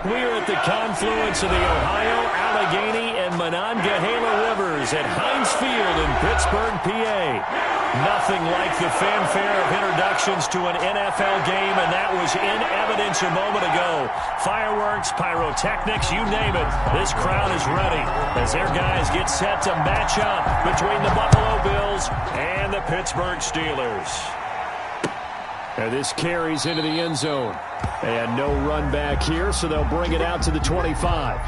We're at the confluence of the Ohio, Allegheny, and Monongahela Rivers at Heinz Field in Pittsburgh, PA. Nothing like the fanfare of introductions to an NFL game, and that was in evidence a moment ago. Fireworks, pyrotechnics, you name it. This crowd is ready as their guys get set to match up between the Buffalo Bills and the Pittsburgh Steelers. And this carries into the end zone. And no run back here, so they'll bring it out to the 25.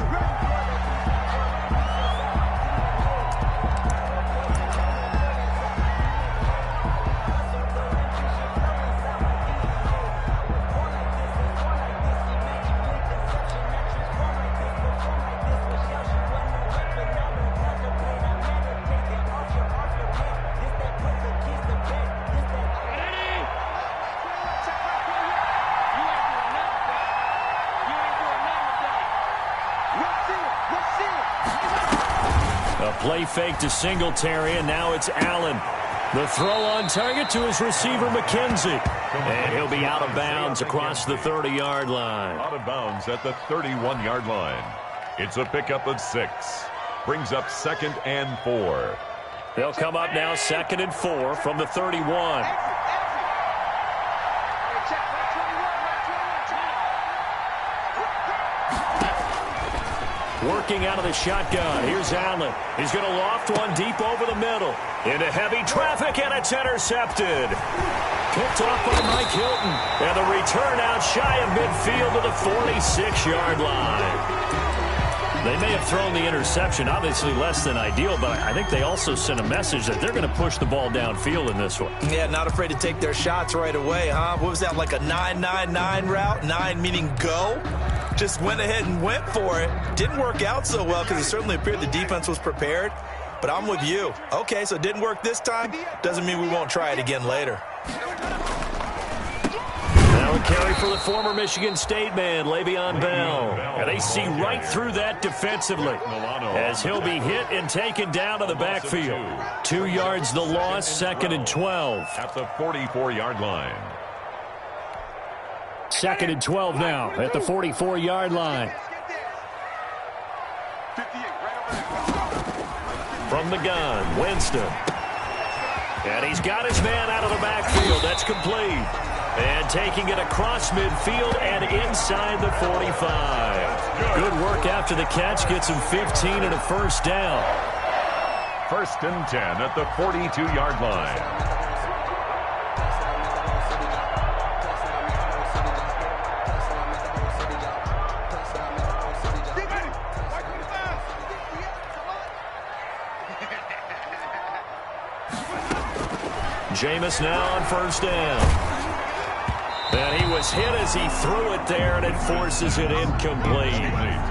Play fake to Singletary, and now it's Allen. The throw on target to his receiver, McKenzie. And he'll be out of bounds across the 30-yard line. Out of bounds at the 31-yard line. It's a pickup of 6. Brings up 2nd and 4. They'll come up now 2nd and 4 from the 31. Working out of the shotgun. Here's Allen. He's going to loft one deep over the middle. Into heavy traffic, and it's intercepted. Picked off by Mike Hilton. And the return out shy of midfield to the 46-yard line. They may have thrown the interception, obviously less than ideal, but I think they also sent a message that they're going to push the ball downfield in this one. Yeah, not afraid to take their shots right away, huh? What was that, like a 9-9-9 route? 9 meaning go? Just went ahead and went for it. Didn't work out so well because it certainly appeared the defense was prepared. But I'm with you. Okay, so it didn't work this time. Doesn't mean we won't try it again later. Now a carry for the former Michigan State man, Le'Veon Bell. And they see right through that defensively as he'll be hit and taken down to the backfield. 2 yards the loss, 2nd and 12. At the 44-yard line. 2nd and 12 now at the 44-yard line. From the gun, Winston. And he's got his man out of the backfield. That's complete. And taking it across midfield and inside the 45. Good work after the catch. Gets him 15 and a first down. 1st and 10 at the 42-yard line. Jameis now on 1st down. And he was hit as he threw it there, and it forces it incomplete.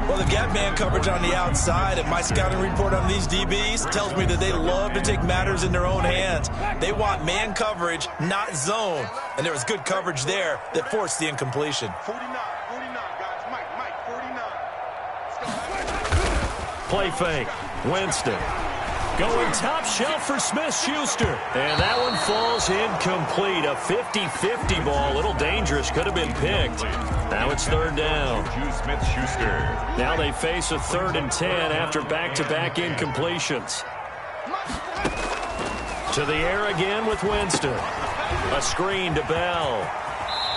Well, they've got man coverage on the outside, and my scouting report on these DBs tells me that they love to take matters in their own hands. They want man coverage, not zone. And there was good coverage there that forced the incompletion. 49, guys. Mike, 49. Play fake. Winston. Going top shelf for Smith-Schuster. And that one falls incomplete. A 50-50 ball. A little dangerous. Could have been picked. Now it's 3rd down. Smith-Schuster. Now they face a 3rd and 10 after back-to-back incompletions. To the air again with Winston. A screen to Bell.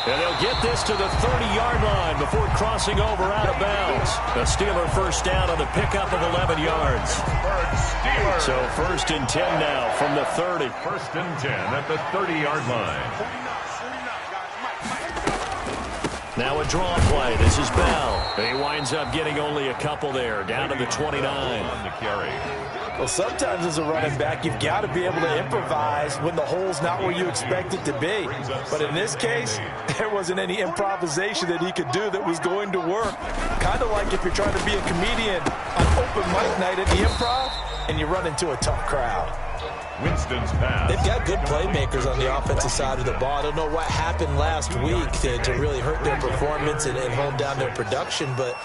And they'll get this to the 30-yard line before crossing over out of bounds. A Steeler first down on the pickup of 11 yards. So 1st and 10 now from the 30. 1st and 10 at the 30-yard line. Now a draw play. This is Bell. He winds up getting only a couple there, down to the 29. On the carry. Well, sometimes as a running back, you've got to be able to improvise when the hole's not where you expect it to be. But in this case, there wasn't any improvisation that he could do that was going to work. Kind of like if you're trying to be a comedian on open mic night at the Improv and you run into a tough crowd. Winston's pass. They've got good playmakers on the offensive side of the ball. I don't know what happened last week to really hurt their performance and hold down their production, but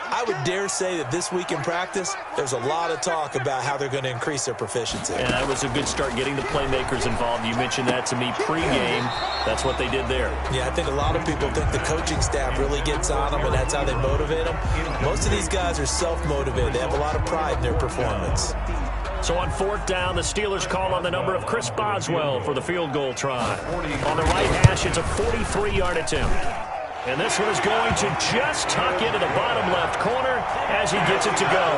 I would dare say that this week in practice, there's a lot of talk about how they're going to increase their proficiency. And that was a good start getting the playmakers involved. You mentioned that to me pregame. That's what they did there. Yeah, I think a lot of people think the coaching staff really gets on them, and that's how they motivate them. Most of these guys are self-motivated. They have a lot of pride in their performance. So on 4th down, the Steelers call on the number of Chris Boswell for the field goal try. On the right hash, it's a 43-yard attempt. And this one is going to just tuck into the bottom left corner as he gets it to go.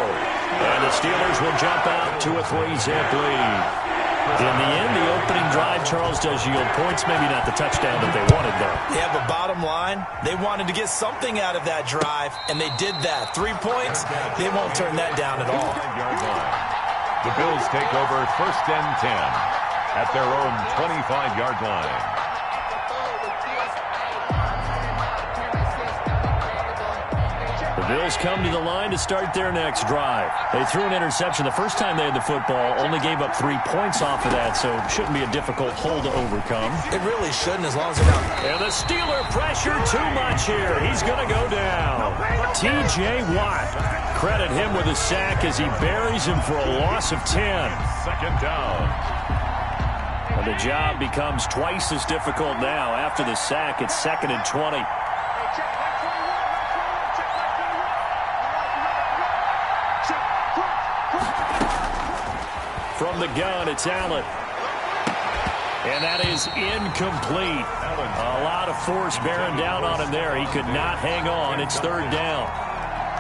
And the Steelers will jump out to a 3-zip lead. In the end, the opening drive, Charles, does yield points. Maybe not the touchdown that they wanted, though. Yeah, but bottom line, they wanted to get something out of that drive, and they did that. 3 points, they won't turn that down at all. The Bills take over 1st and 10 at their own 25-yard line. The Bills come to the line to start their next drive. They threw an interception the first time they had the football, only gave up 3 points off of that, so it shouldn't be a difficult hole to overcome. It really shouldn't, as long as they're not. And the Steeler pressure too much here. He's going to go down. T.J. Watt. Credit him with a sack as he buries him for a loss of 10. 2nd down. And the job becomes twice as difficult now. After the sack, it's 2nd and 20. From the gun, it's Allen. And that is incomplete. A lot of force bearing down on him there. He could not hang on. It's 3rd down.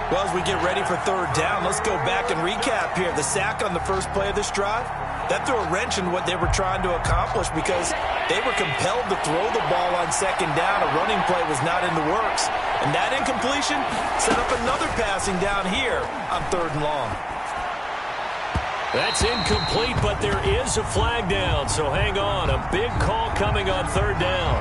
Well, as we get ready for 3rd down, let's go back and recap here. The sack on the first play of this drive, that threw a wrench in what they were trying to accomplish because they were compelled to throw the ball on 2nd down. A running play was not in the works. And that incompletion set up another passing down here on 3rd and long. That's incomplete, but there is a flag down, so hang on. A big call coming on 3rd down.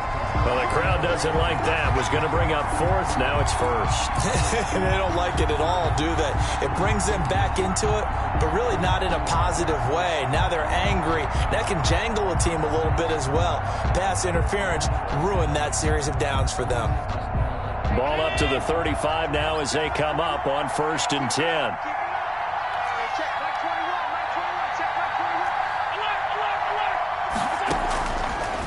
Well, the crowd doesn't like that. Was going to bring up 4th. Now it's 1st. They don't like it at all, do they? It brings them back into it, but really not in a positive way. Now they're angry. That can jangle a team a little bit as well. Pass interference ruined that series of downs for them. Ball up to the 35 now as they come up on 1st and 10.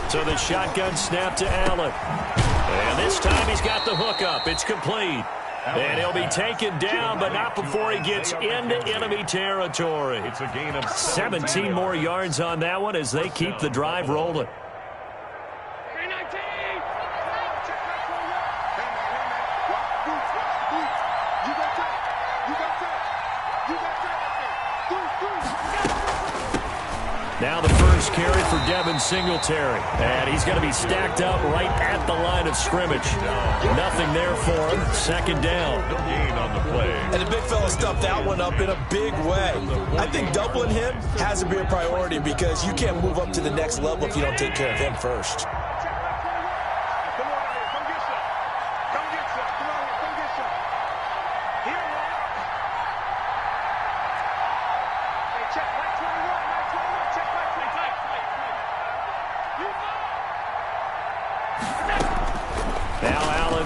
So the shotgun snap to Allen. And this time he's got the hook up. It's complete. And he'll be taken down, but not before he gets into enemy territory. It's a gain of 17 more yards on that one as they keep the drive rolling. Now the first carry for Devin Singletary. And he's going to be stacked up right at the line of scrimmage. Nothing there for him. 2nd down. No gain on the play. And the big fella stuffed that one up in a big way. I think doubling him has to be a priority because you can't move up to the next level if you don't take care of him first.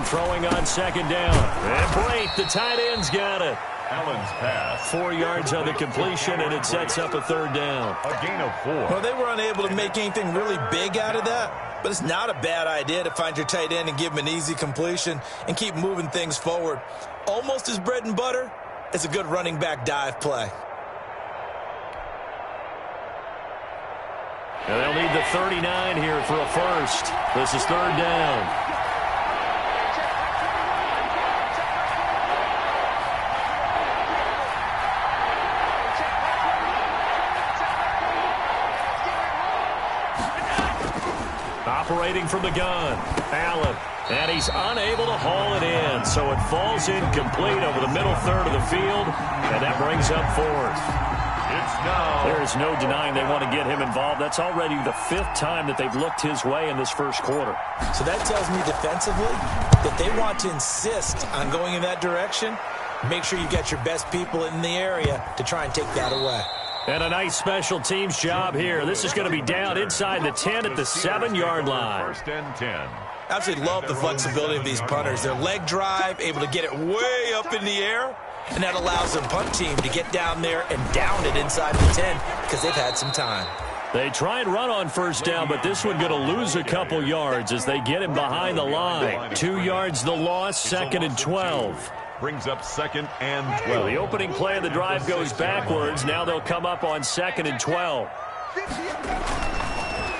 Throwing on 2nd down. And Brait, the tight end's got it. Allen's pass. 4 yards on the completion, and it sets up a 3rd down. A gain of 4. Well, they were unable to make anything really big out of that, but it's not a bad idea to find your tight end and give him an easy completion and keep moving things forward. Almost as bread and butter as a good running back dive play. And they'll need the 39 here for a first. This is 3rd down. Operating from the gun, Allen, and he's unable to haul it in, so it falls incomplete over the middle third of the field, and that brings up 4th. There is no denying they want to get him involved. That's already the 5th time that they've looked his way in this first quarter. So that tells me defensively that they want to insist on going in that direction. Make sure you get your best people in the area to try and take that away. And a nice special teams job here. This is going to be down inside the 10 at the 7-yard line. 1st and 10. Absolutely love the flexibility of these punters. Their leg drive, able to get it way up in the air, and that allows the punt team to get down there and down it inside the 10 because they've had some time. They try and run on first down, but this one going to lose a couple yards as they get him behind the line. 2 yards the loss, 2nd and 12. Brings up 2nd and 12. Well, the opening play of the drive goes backwards. Now they'll come up on 2nd and 12.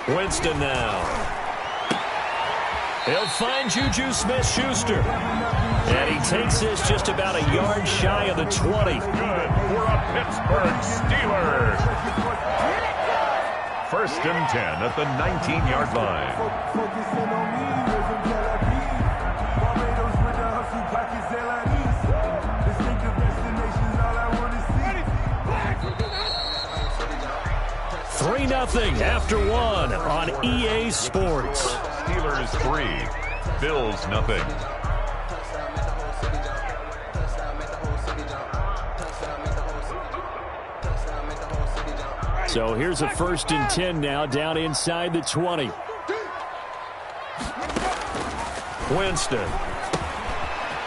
Winston now. He'll find Juju Smith-Schuster. And he takes this just about a yard shy of the 20. Good for a Pittsburgh Steelers. 1st and 10 at the 19-yard line. 3-0 after 1 on EA Sports. Steelers 3, Bills 0. So here's a 1st and 10 now down inside the 20. Winston.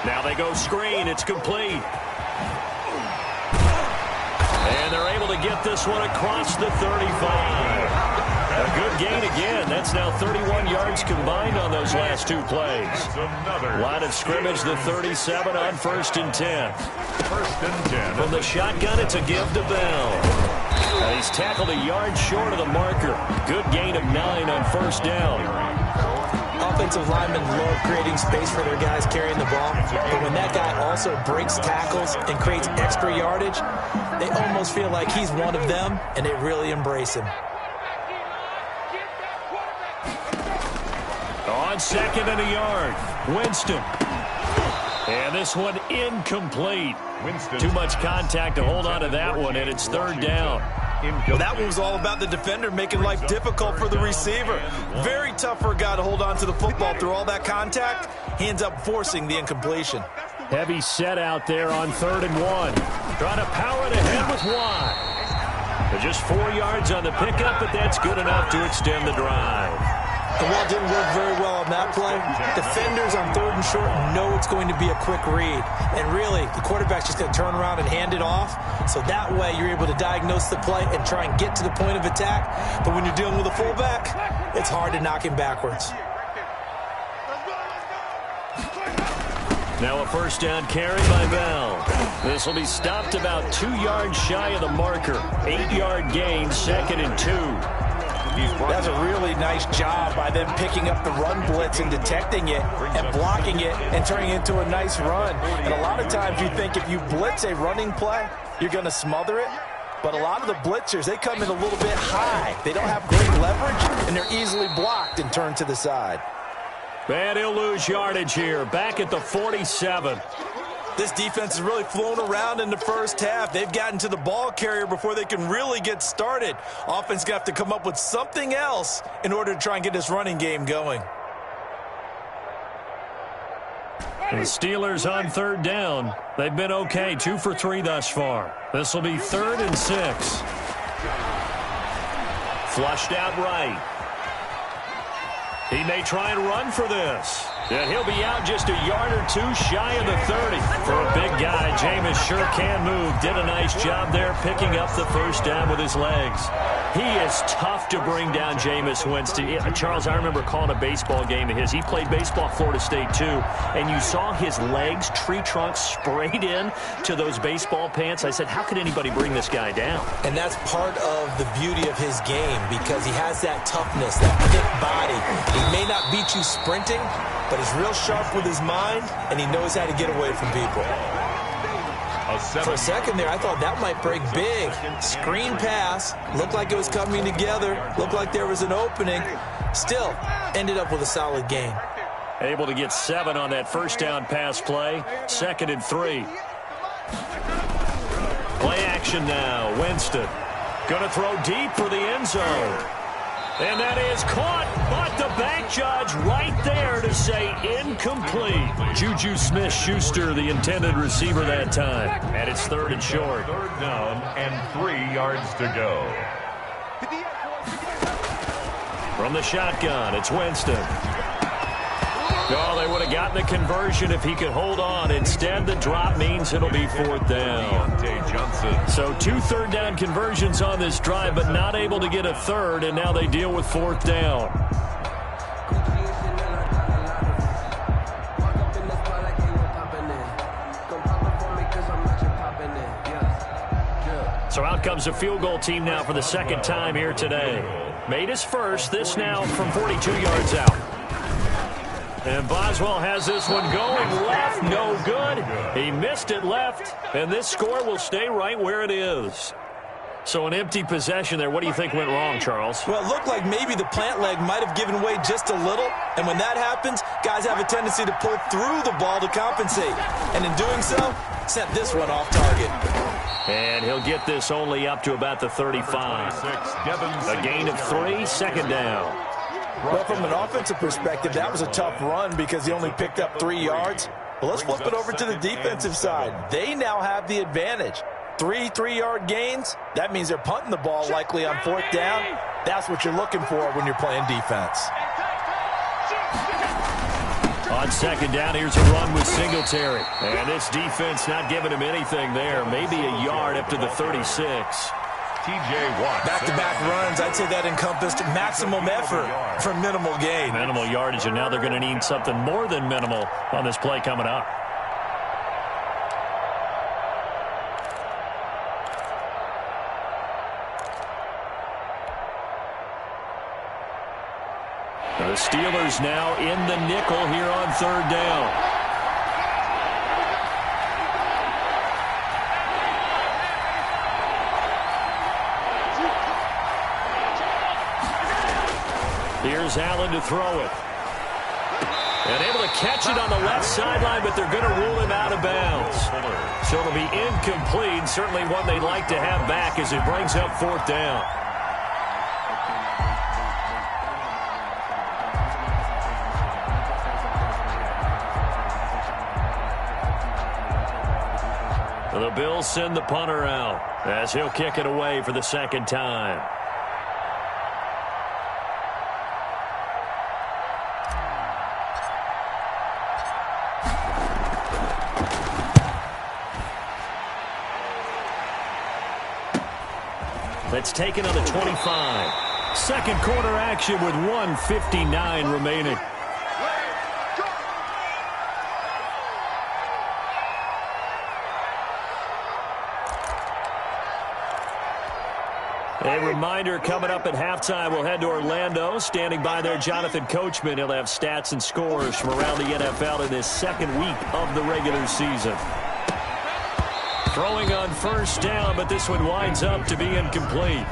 Now they go screen. It's complete. And they're able to get this one across the 35. A good gain again. That's now 31 yards combined on those last 2 plays. Line of scrimmage, the 37 on 1st and 10. 1st and 10. From the shotgun, it's a give to Bell. And he's tackled a yard short of the marker. Good gain of 9 on 1st down. Offensive linemen love creating space for their guys carrying the ball. But when that guy also breaks tackles and creates extra yardage, they almost feel like he's one of them, and they really embrace him. On 2nd and a yard, Winston. And this one incomplete. Winston. Too much contact to hold on to that one, and it's 3rd down. Well, that one was all about the defender making life difficult for the receiver. Very tough for a guy to hold on to the football through all that contact. He ends up forcing the incompletion. Heavy set out there on 3rd and 1. Trying to power it ahead with Watt. But just 4 yards on the pickup, but that's good enough to extend the drive. And while it didn't work very well on that play, defenders on 3rd and short know it's going to be a quick read. And really, the quarterback's just going to turn around and hand it off. So that way, you're able to diagnose the play and try and get to the point of attack. But when you're dealing with a fullback, it's hard to knock him backwards. Now a 1st down carry by Bell. This will be stopped about 2 yards shy of the marker. 8-yard gain, 2nd and 2. That's a really nice job by them picking up the run blitz and detecting it and blocking it and turning it into a nice run. And a lot of times you think if you blitz a running play, you're going to smother it. But a lot of the blitzers, they come in a little bit high. They don't have great leverage, and they're easily blocked and turned to the side. And he'll lose yardage here, back at the 47. This defense has really flown around in the first half. They've gotten to the ball carrier before they can really get started. Offense got to come up with something else in order to try and get this running game going. The Steelers on 3rd down. They've been okay, 2 for 3 thus far. This will be 3rd and 6. Flushed out right. He may try and run for this. And he'll be out just a yard or 2 shy of the 30. For a big guy, Jameis sure can move. Did a nice job there picking up the 1st down with his legs. He is tough to bring down, Jameis Winston. Charles, I remember calling a baseball game of his. He played baseball at Florida State, too. And you saw his legs, tree trunks sprayed in to those baseball pants. I said, how could anybody bring this guy down? And that's part of the beauty of his game because he has that toughness, that thick body. He may not beat you sprinting, but he's real sharp with his mind, and he knows how to get away from people. For a second there, I thought that might break big. Screen pass. Looked like it was coming together. Looked like there was an opening. Still, ended up with a solid gain. Able to get 7 on that 1st down pass play. 2nd and 3. Play action now. Winston. Going to throw deep for the end zone. And that is caught, but the back judge right there to say incomplete. Juju Smith-Schuster, the intended receiver that time. And it's 3rd and short. 3rd down and 3 yards to go. From the shotgun, it's Winston. No, they would have gotten the conversion if he could hold on. Instead, the drop means it'll be fourth down. So 2 third-down conversions on this drive, but not able to get a third, and now they deal with fourth down. So out comes a field goal team now for the second time here today. Made his first, this now from 42 yards out. And Boswell has this one going left, no good. He missed it left, and this score will stay right where it is. So an empty possession there. What do you think went wrong, Charles? Well, it looked like maybe the plant leg might have given way just a little, and when that happens, guys have a tendency to pull through the ball to compensate. And in doing so, sent this one off target. And he'll get this only up to about the 35. A gain of 3, second down. Well, from an offensive perspective, that was a tough run because he only picked up 3 yards. Well, let's flip it over to the defensive side. They now have the advantage. 3 3-yard gains, that means they're punting the ball likely on fourth down. That's what you're looking for when you're playing defense. On second down, here's a run with Singletary. And this defense not giving him anything there. Maybe a yard up to the 36. TJ Watt. Back-to-back runs, I'd say that encompassed maximum effort for minimal gain. Minimal yardage, and now they're going to need something more than minimal on this play coming up. The Steelers now in the nickel here on third down. Here's Allen to throw it. And able to catch it on the left sideline, but they're going to rule him out of bounds. So it'll be incomplete. Certainly one they'd like to have back as it brings up fourth down. The Bills send the punter out as he'll kick it away for the second time. Let's take it on the 25. Second quarter action with 1:59 remaining. A reminder, coming up at halftime, we'll head to Orlando. Standing by there, Jonathan Coachman. He'll have stats and scores from around the NFL in this second week of the regular season. Throwing on first down, but this one winds up to be incomplete.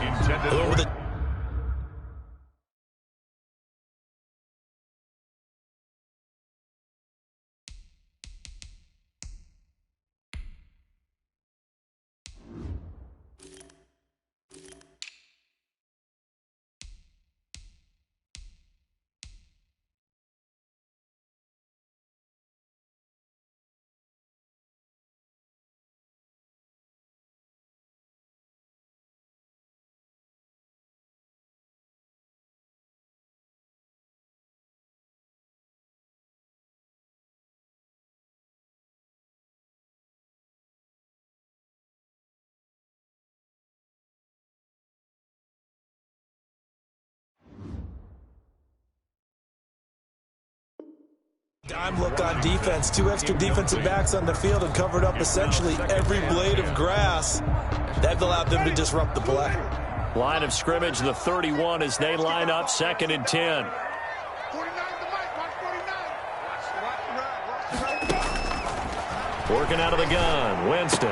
Dime look on defense. 2 extra defensive backs on the field and covered up essentially every blade of grass. That allowed them to disrupt the play. Line of scrimmage, the 31 as they line up, 2nd and 10. 49 Working out of the gun, Winston.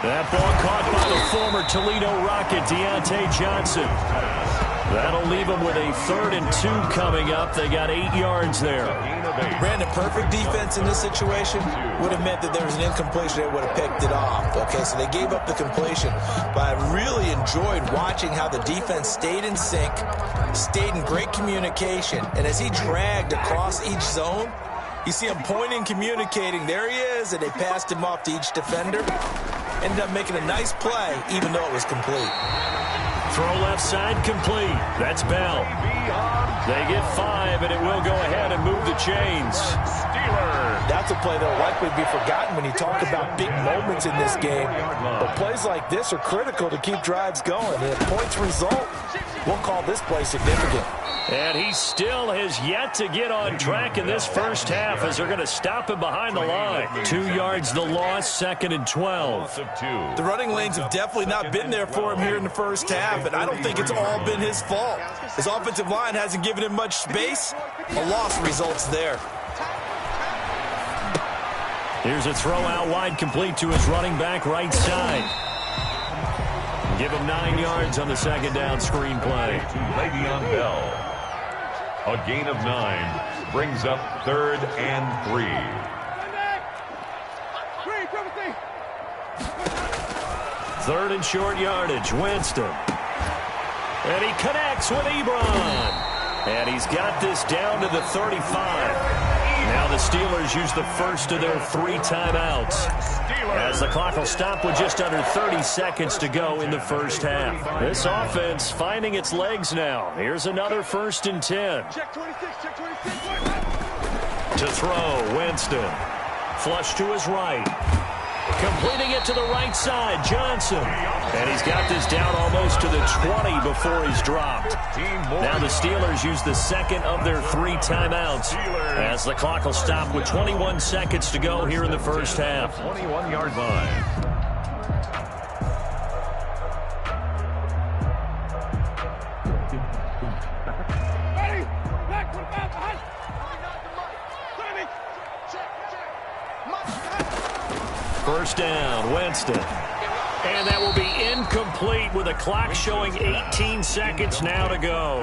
That ball caught by the former Toledo Rocket, Deontay Johnson. That'll leave them with a 3rd and 2 coming up. They got 8 yards there. Brandon, perfect defense in this situation would have meant that there was an incompletion. They would have picked it off. Okay, so they gave up the completion. But I really enjoyed watching how the defense stayed in sync, stayed in great communication. And as he dragged across each zone, you see him pointing, communicating. There he is, and they passed him off to each defender. Ended up making a nice play, even though it was complete. Throw left side complete. That's Bell. They get 5, and it will go ahead and move the chains. That's a play that will likely be forgotten when you talk about big moments in this game. But plays like this are critical to keep drives going. And if points result, we'll call this play significant. And he still has yet to get on track in this first half as they're going to stop him behind the line. 2 yards the loss, 2nd and 12. The running lanes have definitely not been there for him here in the first half, and I don't think it's all been his fault. His offensive line hasn't given him much space. A loss results there. Here's a throw out wide complete to his running back right side. Give him 9 yards on the second down screen play. To Le'Veon Bell. A gain of 9 brings up 3rd and 3. 3rd and short yardage. Winston. And he connects with Ebron. And he's got this down to the 35. Now the Steelers use the first of their 3 timeouts, as the clock will stop with just under 30 seconds to go in the first half. This offense finding its legs now. Here's another 1st and 10. To throw, Winston. Flush to his right. Completing it to the right side, Johnson. And he's got this down almost to the 20 before he's dropped. Now the Steelers use the second of their 3 timeouts, as the clock will stop with 21 seconds to go here in the first half. 21-yard line. First down, Winston. And that will be incomplete with a clock showing 18 seconds now to go.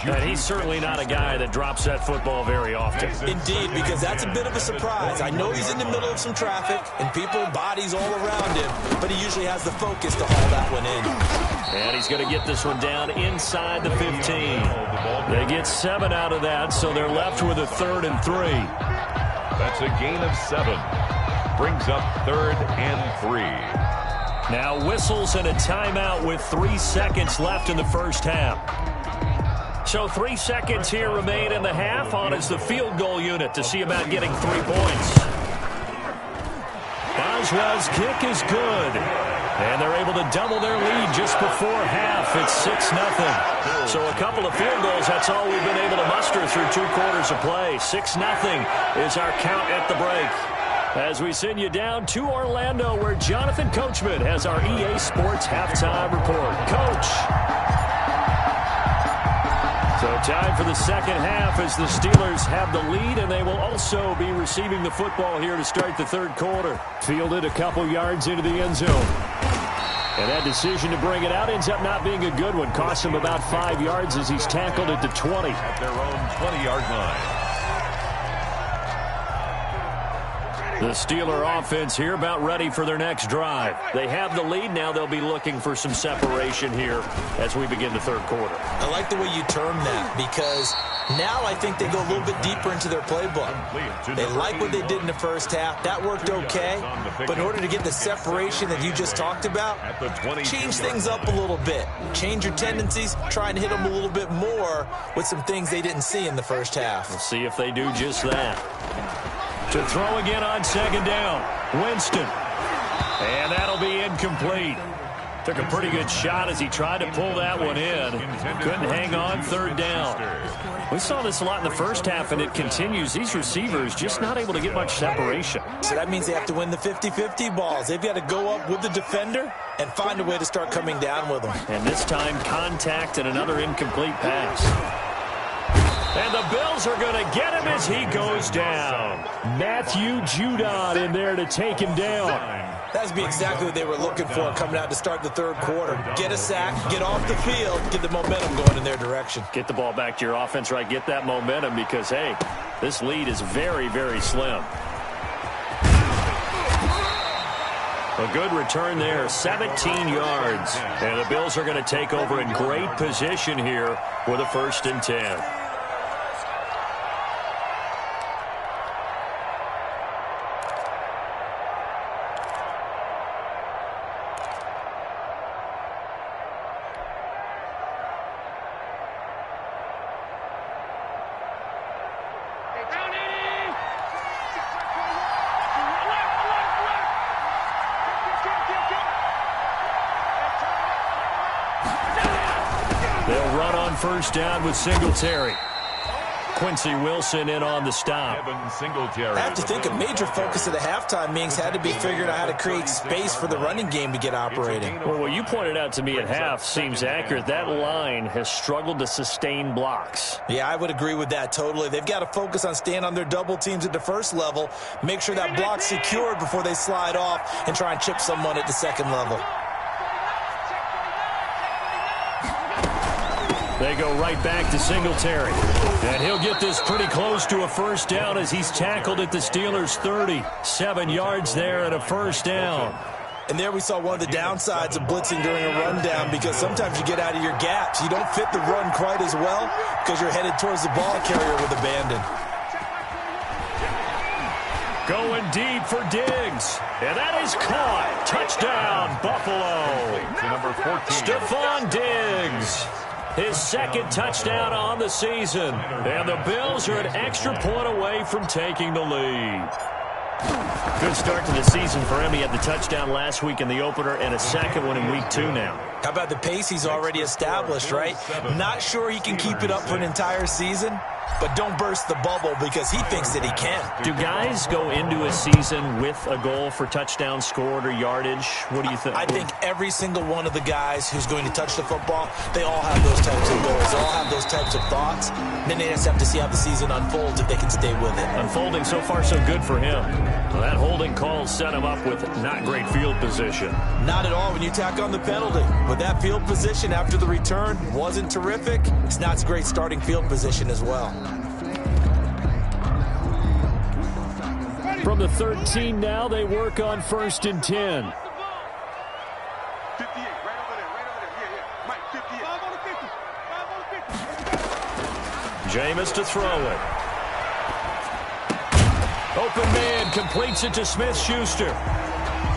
And he's certainly not a guy that drops that football very often. Indeed, because that's a bit of a surprise. I know he's in the middle of some traffic and people, bodies all around him, but he usually has the focus to haul that one in. And he's going to get this one down inside the 15. They get 7 out of that, so they're left with a 3rd and 3. That's a gain of 7. Brings up 3rd and 3. Now whistles and a timeout with 3 seconds left in the first half. So 3 seconds here remain in the half. On is the field goal unit to see about getting 3 points. Boswell's kick is good. And they're able to double their lead just before half. It's 6-0. So a couple of field goals, that's all we've been able to muster through 2 quarters of play. 6-0 is our count at the break. As we send you down to Orlando, where Jonathan Coachman has our EA Sports halftime report. Coach. So time for the second half as the Steelers have the lead, and they will also be receiving the football here to start the 3rd quarter. Fielded a couple yards into the end zone. And that decision to bring it out ends up not being a good one. Costs him about 5 yards as he's tackled at the 20. At their own 20-yard line. The Steeler offense here about ready for their next drive. They have the lead. Now they'll be looking for some separation here as we begin the 3rd quarter. I like the way you term that, because now I think they go a little bit deeper into their playbook. They like what they did in the first half. That worked okay. But in order to get the separation that you just talked about, change things up a little bit. Change your tendencies. Try and hit them a little bit more with some things they didn't see in the first half. We'll see if they do just that. To throw again on 2nd down. Winston. And that'll be incomplete. Took a pretty good shot as he tried to pull that one in. Couldn't hang on 3rd down. We saw this a lot in the first half, and it continues. These receivers just not able to get much separation. So that means they have to win the 50-50 balls. They've got to go up with the defender and find a way to start coming down with them. And this time, contact and another incomplete pass. And the Bills are going to get him as he goes down. Matthew Judon in there to take him down. That's be exactly what they were looking for coming out to start the 3rd quarter. Get a sack, get off the field, get the momentum going in their direction. Get the ball back to your offense, right? Get that momentum because, hey, this lead is very, very slim. A good return there, 17 yards. And the Bills are going to take over in great position here with a 1st and 10. first down with Singletary. Quincy Wilson in on the stop. I have to think a major focus of the halftime meetings had to be figuring out how to create space for the running game to get operating. Well, what you pointed out to me at half seems accurate. That line has struggled to sustain blocks. Yeah, I would agree with that totally. They've got to focus on staying on their double teams at the first level, make sure that block's secured before they slide off and try and chip someone at the second level. They go right back to Singletary. And he'll get this pretty close to a first down as he's tackled at the Steelers' 30. 7 yards there and a first down. And there we saw one of the downsides of blitzing during a rundown, because sometimes you get out of your gaps. You don't fit the run quite as well because you're headed towards the ball carrier with abandon. Going deep for Diggs. And that is caught. Touchdown, Buffalo. Number 14. Stephon Diggs. His second touchdown on the season. And the Bills are an extra point away from taking the lead. Good start to the season for him. He had the touchdown last week in the opener and a second one in week 2 now. How about the pace he's already established, right? Not sure he can keep it up for an entire season, but don't burst the bubble because he thinks that he can. Do guys go into a season with a goal for touchdown scored or yardage? What do you think? I think every single one of the guys who's going to touch the football, they all have those types of goals. They all have those types of thoughts. Then they just have to see how the season unfolds if they can stay with it. Unfolding so far so good for him. Well, that holding call set him up with not great field position. Not at all when you tack on the penalty. But that field position after the return wasn't terrific. It's not great starting field position as well. From the 13 now, they work on 1st and 10. Jameis to throw it. Open man completes it to Smith-Schuster.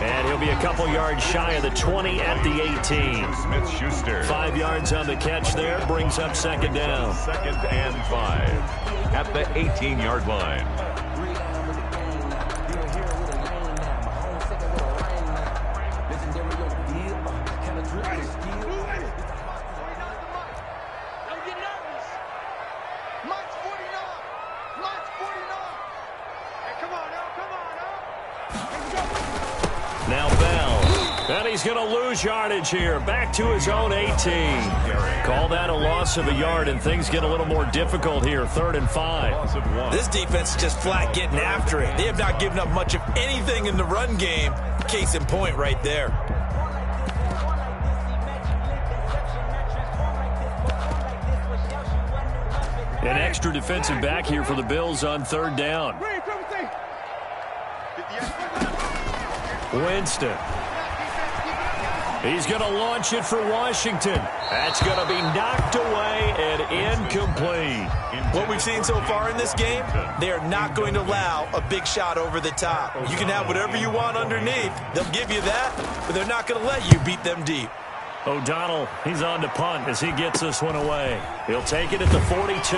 And he'll be a couple yards shy of the 20 at the 18. Smith-Schuster. 5 yards on the catch there. Brings up second down. 2nd and 5 at the 18-yard line. Now Bell. And he's going to lose yardage here. Back to his own 18. Call that a loss of a yard, and things get a little more difficult here. 3rd and 5. This defense is just flat getting after it. They have not given up much of anything in the run game. Case in point right there. An extra defensive back here for the Bills on 3rd down. Winston. He's going to launch it for Washington. That's going to be knocked away and incomplete. What we've seen so far in this game, they are not going to allow a big shot over the top. You can have whatever you want underneath. They'll give you that, but they're not going to let you beat them deep. O'Donnell, he's on to punt as he gets this one away. He'll take it at the 42.